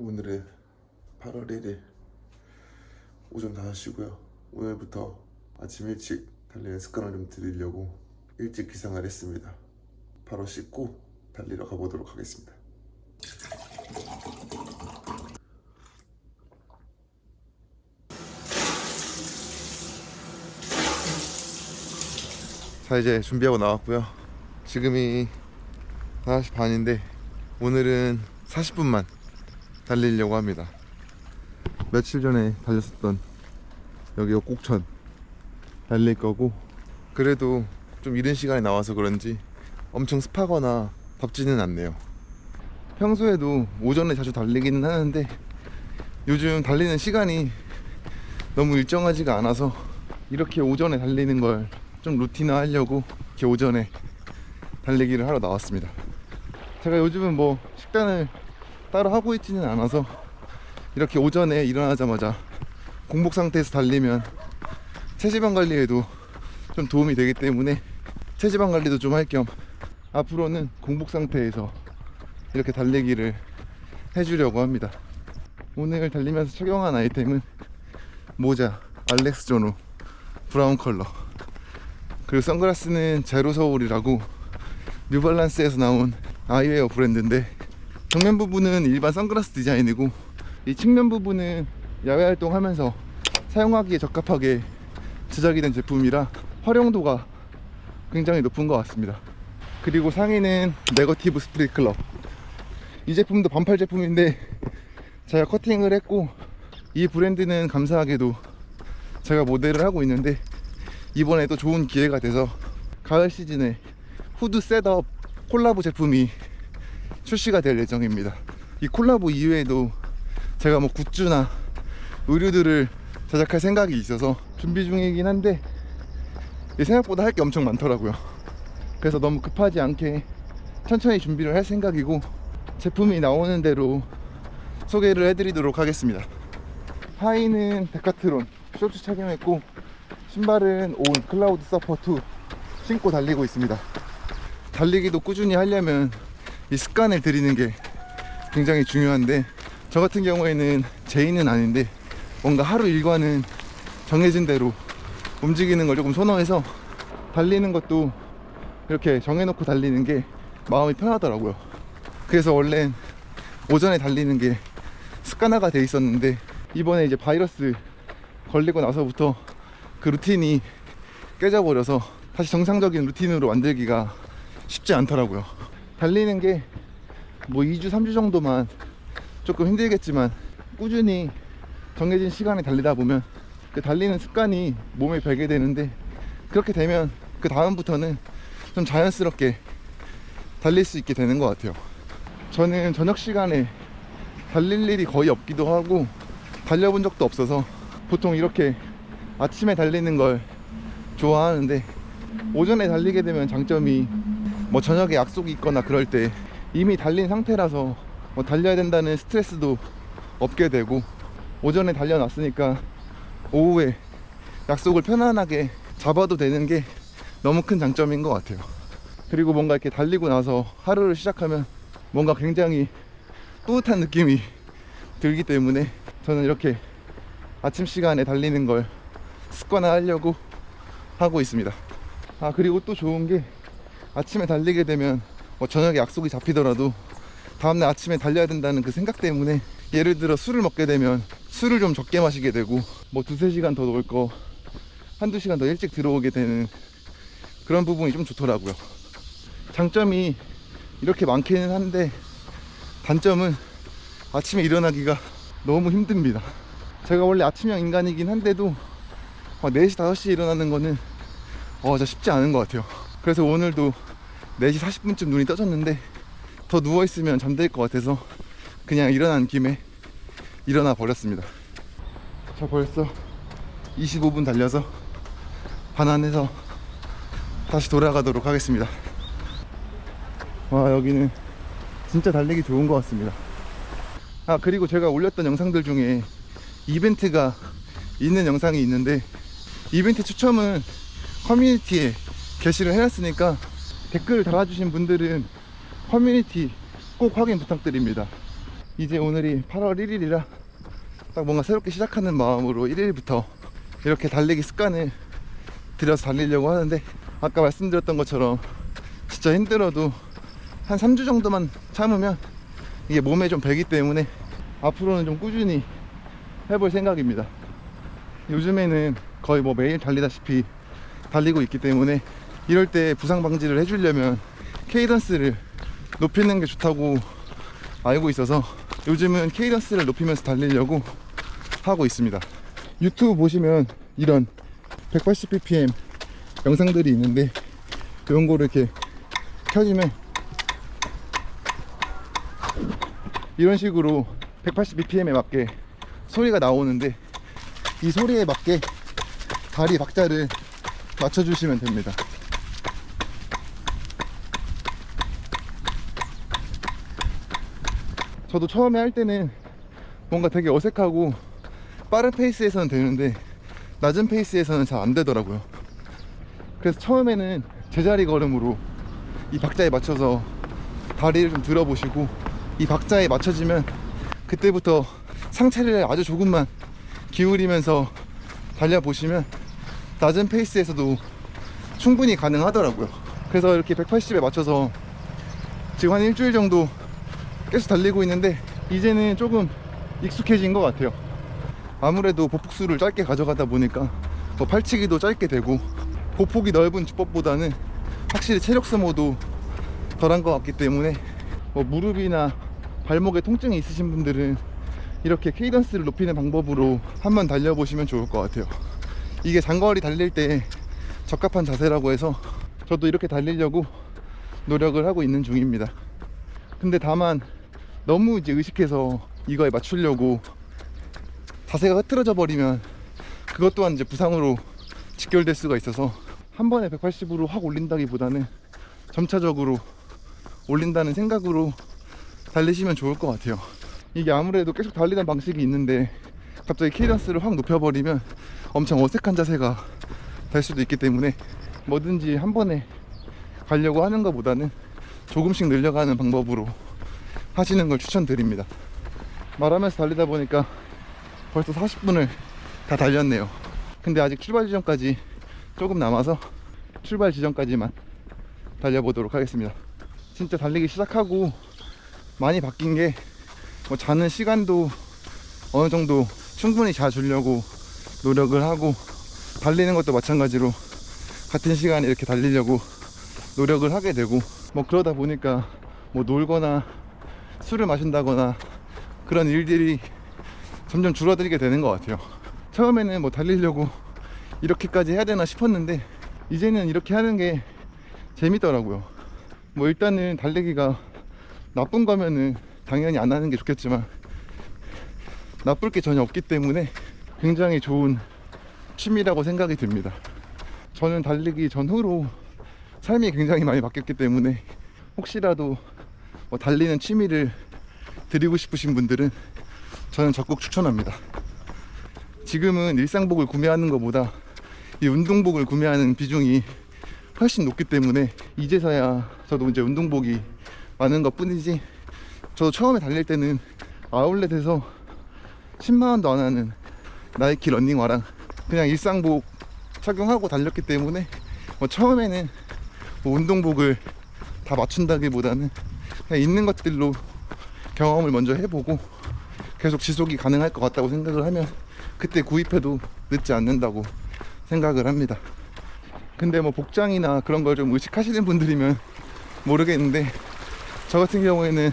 오늘은 8월 1일 오전 5시고요. 오늘부터 아침 일찍 달리는 습관을 좀 들이려고 일찍 기상을 했습니다. 바로 씻고 달리러 가보도록 하겠습니다. 자, 이제 준비하고 나왔고요. 지금이 5시 반인데 오늘은 40분만 달리려고 합니다. 며칠 전에 달렸었던 여기 꼭천 달릴 거고, 그래도 좀 이른 시간에 나와서 그런지 엄청 습하거나 덥지는 않네요. 평소에도 오전에 자주 달리기는 하는데 요즘 달리는 시간이 너무 일정하지가 않아서 이렇게 오전에 달리는 걸 좀 루틴화 하려고 이렇게 오전에 달리기를 하러 나왔습니다. 제가 요즘은 뭐 식단을 따로 하고 있지는 않아서 이렇게 오전에 일어나자마자 공복 상태에서 달리면 체지방 관리에도 좀 도움이 되기 때문에 체지방 관리도 좀 할 겸 앞으로는 공복 상태에서 이렇게 달리기를 해주려고 합니다. 오늘 달리면서 착용한 아이템은 모자 알렉스 조노 브라운 컬러, 그리고 선글라스는 제로 서울이라고 뉴발란스에서 나온 아이웨어 브랜드인데, 정면 부분은 일반 선글라스 디자인이고 이 측면 부분은 야외 활동하면서 사용하기에 적합하게 제작이 된 제품이라 활용도가 굉장히 높은 것 같습니다. 그리고 상의는 네거티브 스프릿 클럽, 이 제품도 반팔 제품인데 제가 커팅을 했고, 이 브랜드는 감사하게도 제가 모델을 하고 있는데 이번에도 좋은 기회가 돼서 가을 시즌에 후드 셋업 콜라보 제품이 출시가 될 예정입니다. 이 콜라보 이외에도 제가 뭐 굿즈나 의류들을 제작할 생각이 있어서 준비 중이긴 한데 생각보다 할 게 엄청 많더라고요. 그래서 너무 급하지 않게 천천히 준비를 할 생각이고, 제품이 나오는 대로 소개를 해드리도록 하겠습니다. 하의는 데카트론 쇼츠 착용했고, 신발은 온 클라우드 서퍼2 신고 달리고 있습니다. 달리기도 꾸준히 하려면 이 습관을 들이는 게 굉장히 중요한데, 저 같은 경우에는 제인은 아닌데 뭔가 하루 일과는 정해진 대로 움직이는 걸 조금 선호해서 달리는 것도 이렇게 정해놓고 달리는 게 마음이 편하더라고요. 그래서 원래는 오전에 달리는 게 습관화가 돼 있었는데 이번에 이제 바이러스 걸리고 나서부터 그 루틴이 깨져버려서 다시 정상적인 루틴으로 만들기가 쉽지 않더라고요. 달리는 게 뭐 2주 3주 정도만 조금 힘들겠지만 꾸준히 정해진 시간에 달리다 보면 그 달리는 습관이 몸에 배게 되는데, 그렇게 되면 그 다음부터는 좀 자연스럽게 달릴 수 있게 되는 것 같아요. 저는 저녁 시간에 달릴 일이 거의 없기도 하고 달려본 적도 없어서 보통 이렇게 아침에 달리는 걸 좋아하는데, 오전에 달리게 되면 장점이 뭐 저녁에 약속이 있거나 그럴 때 이미 달린 상태라서 뭐 달려야 된다는 스트레스도 없게 되고, 오전에 달려놨으니까 오후에 약속을 편안하게 잡아도 되는 게 너무 큰 장점인 것 같아요. 그리고 뭔가 이렇게 달리고 나서 하루를 시작하면 뭔가 굉장히 뿌듯한 느낌이 들기 때문에 저는 이렇게 아침 시간에 달리는 걸 습관화 하려고 하고 있습니다. 그리고 또 좋은 게, 아침에 달리게 되면 뭐 저녁에 약속이 잡히더라도 다음날 아침에 달려야 된다는 그 생각 때문에, 예를 들어 술을 먹게 되면 술을 좀 적게 마시게 되고, 뭐 2-3시간 더 놀 거 1-2시간 더 일찍 들어오게 되는 그런 부분이 좀 좋더라고요. 장점이 이렇게 많기는 한데 단점은 아침에 일어나기가 너무 힘듭니다. 제가 원래 아침형 인간이긴 한데도 4시 5시에 일어나는 거는 진짜 쉽지 않은 것 같아요. 그래서 오늘도 4시 40분쯤 눈이 떠졌는데 더 누워있으면 잠들 것 같아서 그냥 일어난 김에 일어나 버렸습니다. 자, 벌써 25분 달려서 반환해서 다시 돌아가도록 하겠습니다. 와, 여기는 진짜 달리기 좋은 것 같습니다. 그리고 제가 올렸던 영상들 중에 이벤트가 있는 영상이 있는데, 이벤트 추첨은 커뮤니티에 게시를 해놨으니까 댓글 달아주신 분들은 커뮤니티 꼭 확인 부탁드립니다. 이제 오늘이 8월 1일이라 딱 뭔가 새롭게 시작하는 마음으로 1일부터 이렇게 달리기 습관을 들여서 달리려고 하는데, 아까 말씀드렸던 것처럼 진짜 힘들어도 한 3주 정도만 참으면 이게 몸에 좀 배기 때문에 앞으로는 좀 꾸준히 해볼 생각입니다. 요즘에는 거의 뭐 매일 달리다시피 달리고 있기 때문에 이럴 때 부상 방지를 해주려면 케이던스를 높이는 게 좋다고 알고 있어서 요즘은 케이던스를 높이면서 달리려고 하고 있습니다. 유튜브 보시면 이런 180bpm 영상들이 있는데, 이런 거를 이렇게 켜주면 이런 식으로 180bpm에 맞게 소리가 나오는데, 이 소리에 맞게 다리 박자를 맞춰주시면 됩니다. 저도 처음에 할 때는 뭔가 되게 어색하고 빠른 페이스에서는 되는데 낮은 페이스에서는 잘 안 되더라고요. 그래서 처음에는 제자리 걸음으로 이 박자에 맞춰서 다리를 좀 들어보시고, 이 박자에 맞춰지면 그때부터 상체를 아주 조금만 기울이면서 달려보시면 낮은 페이스에서도 충분히 가능하더라고요. 그래서 이렇게 180에 맞춰서 지금 한 일주일 정도 계속 달리고 있는데, 이제는 조금 익숙해진 것 같아요. 아무래도 보폭수를 짧게 가져가다 보니까 뭐 팔치기도 짧게 되고, 보폭이 넓은 주법보다는 확실히 체력 소모도 덜한 것 같기 때문에 뭐 무릎이나 발목에 통증이 있으신 분들은 이렇게 케이던스를 높이는 방법으로 한번 달려보시면 좋을 것 같아요. 이게 장거리 달릴 때 적합한 자세라고 해서 저도 이렇게 달리려고 노력을 하고 있는 중입니다. 근데 다만 너무 이제 의식해서 이거에 맞추려고 자세가 흐트러져 버리면 그것 또한 이제 부상으로 직결될 수가 있어서 한 번에 180으로 확 올린다기보다는 점차적으로 올린다는 생각으로 달리시면 좋을 것 같아요. 이게 아무래도 계속 달리는 방식이 있는데 갑자기 케이던스를 확 높여버리면 엄청 어색한 자세가 될 수도 있기 때문에 뭐든지 한 번에 가려고 하는 것보다는 조금씩 늘려가는 방법으로 하시는 걸 추천드립니다. 말하면서 달리다 보니까 벌써 40분을 다 달렸네요. 근데 아직 출발 지점까지 조금 남아서 출발 지점까지만 달려보도록 하겠습니다. 진짜 달리기 시작하고 많이 바뀐 게, 뭐 자는 시간도 어느 정도 충분히 자주려고 노력을 하고, 달리는 것도 마찬가지로 같은 시간에 이렇게 달리려고 노력을 하게 되고, 뭐 그러다 보니까 뭐 놀거나 술을 마신다거나 그런 일들이 점점 줄어들게 되는 것 같아요. 처음에는 뭐 달리려고 이렇게까지 해야 되나 싶었는데 이제는 이렇게 하는 게 재밌더라고요. 뭐 일단은 달리기가 나쁜 거면은 당연히 안 하는 게 좋겠지만 나쁠 게 전혀 없기 때문에 굉장히 좋은 취미라고 생각이 듭니다. 저는 달리기 전후로 삶이 굉장히 많이 바뀌었기 때문에 혹시라도 뭐 달리는 취미를 드리고 싶으신 분들은 저는 적극 추천합니다. 지금은 일상복을 구매하는 것보다 이 운동복을 구매하는 비중이 훨씬 높기 때문에 이제서야 저도 이제 운동복이 많은 것 뿐이지, 저도 처음에 달릴 때는 아울렛에서 10만원도 안 하는 나이키 러닝화랑 그냥 일상복 착용하고 달렸기 때문에 뭐 처음에는 뭐 운동복을 다 맞춘다기보다는 그냥 있는 것들로 경험을 먼저 해보고 계속 지속이 가능할 것 같다고 생각을 하면 그때 구입해도 늦지 않는다고 생각을 합니다. 근데 뭐 복장이나 그런 걸 좀 의식하시는 분들이면 모르겠는데, 저 같은 경우에는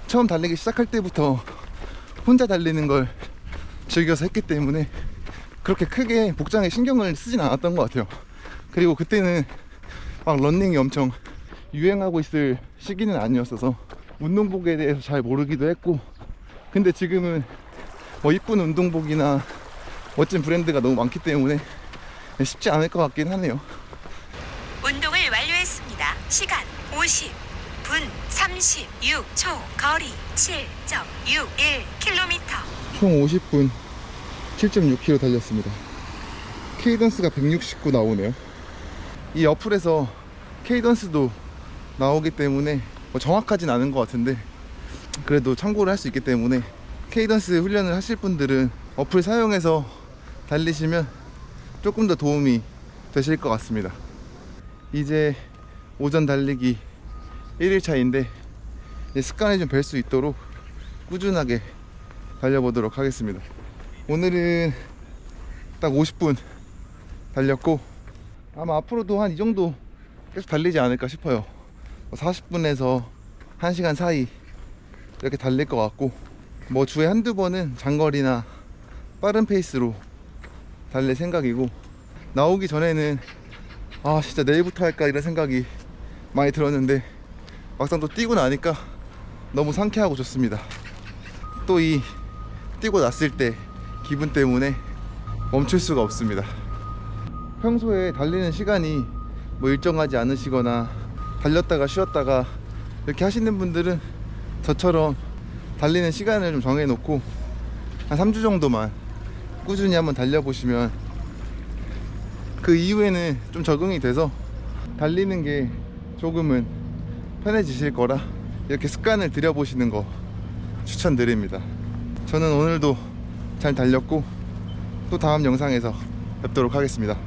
처음 달리기 시작할 때부터 혼자 달리는 걸 즐겨서 했기 때문에 그렇게 크게 복장에 신경을 쓰진 않았던 것 같아요. 그리고 그때는 막 런닝이 엄청 유행하고 있을 시기는 아니었어서 운동복에 대해서 잘 모르기도 했고, 근데 지금은 뭐 이쁜 운동복이나 멋진 브랜드가 너무 많기 때문에 쉽지 않을 것 같긴 하네요. 운동을 완료했습니다. 시간 50분 36초, 거리 7.61km. 총 50분 7.6km 달렸습니다. 케이던스가 169 나오네요. 이 어플에서 케이던스도 나오기 때문에 뭐 정확하진 않은 것 같은데 그래도 참고를 할 수 있기 때문에 케이던스 훈련을 하실 분들은 어플 사용해서 달리시면 조금 더 도움이 되실 것 같습니다. 이제 오전 달리기 1일차인데 습관이 좀 뵐 수 있도록 꾸준하게 달려보도록 하겠습니다. 오늘은 딱 50분 달렸고 아마 앞으로도 한 이 정도 계속 달리지 않을까 싶어요. 40분에서 1시간 사이 이렇게 달릴 것 같고, 뭐 주에 한두 번은 장거리나 빠른 페이스로 달릴 생각이고, 나오기 전에는 아 진짜 내일부터 할까 이런 생각이 많이 들었는데 막상 또 뛰고 나니까 너무 상쾌하고 좋습니다. 또 이 뛰고 났을 때 기분 때문에 멈출 수가 없습니다. 평소에 달리는 시간이 뭐 일정하지 않으시거나 달렸다가 쉬었다가 이렇게 하시는 분들은 저처럼 달리는 시간을 좀 정해놓고 한 3주 정도만 꾸준히 한번 달려보시면 그 이후에는 좀 적응이 돼서 달리는 게 조금은 편해지실 거라 이렇게 습관을 들여보시는 거 추천드립니다. 저는 오늘도 잘 달렸고 또 다음 영상에서 뵙도록 하겠습니다.